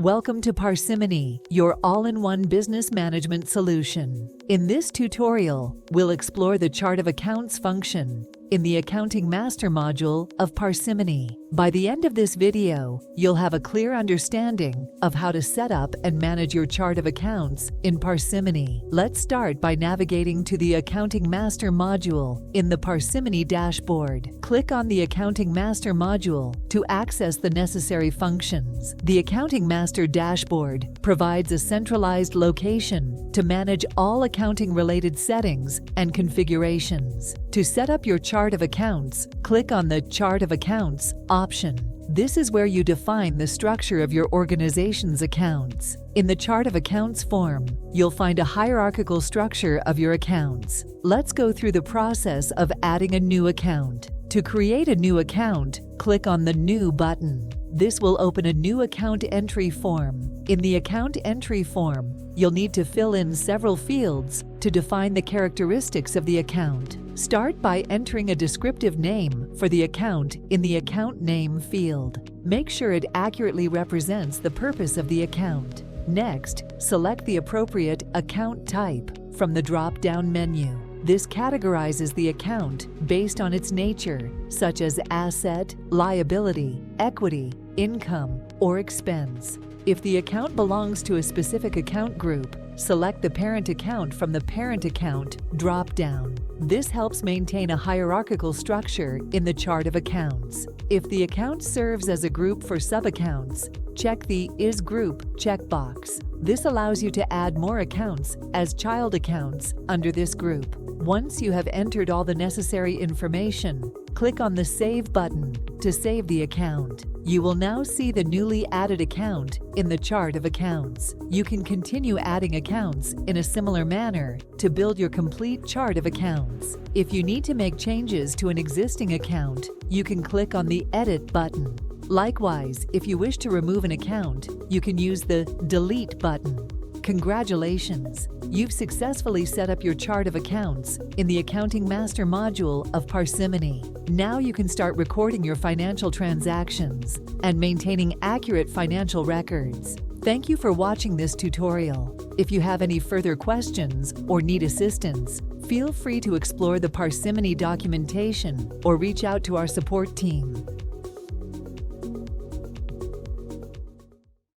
Welcome to Parsimony, your all-in-one business management solution. In this tutorial, we'll explore the chart of accounts function in the Accounting Master module of Parsimony. By the end of this video, you'll have a clear understanding of how to set up and manage your chart of accounts in Parsimony. Let's start by navigating to the Accounting Master module in the Parsimony dashboard. Click on the Accounting Master module to access the necessary functions. The Accounting Master dashboard provides a centralized location to manage all accounting-related settings and configurations. To set up your chart of accounts, click on the Chart of Accounts option. This is where you define the structure of your organization's accounts. In the Chart of Accounts form, you'll find a hierarchical structure of your accounts. Let's go through the process of adding a new account. To create a new account, click on the New button. This will open a new account entry form. In the account entry form, you'll need to fill in several fields to define the characteristics of the account. Start by entering a descriptive name for the account in the Account Name field. Make sure it accurately represents the purpose of the account. Next, select the appropriate account type from the drop-down menu. This categorizes the account based on its nature, such as asset, liability, equity, income, or expense. If the account belongs to a specific account group, select the parent account from the Parent Account drop-down. This helps maintain a hierarchical structure in the chart of accounts. If the account serves as a group for sub-accounts, check the Is Group checkbox. This allows you to add more accounts as child accounts under this group. Once you have entered all the necessary information, click on the Save button to save the account. You will now see the newly added account in the chart of accounts. You can continue adding accounts in a similar manner to build your complete chart of accounts. If you need to make changes to an existing account, you can click on the Edit button. Likewise, if you wish to remove an account, you can use the Delete button. Congratulations! You've successfully set up your chart of accounts in the Accounting Master module of Parsimony. Now you can start recording your financial transactions and maintaining accurate financial records. Thank you for watching this tutorial. If you have any further questions or need assistance, feel free to explore the Parsimony documentation or reach out to our support team.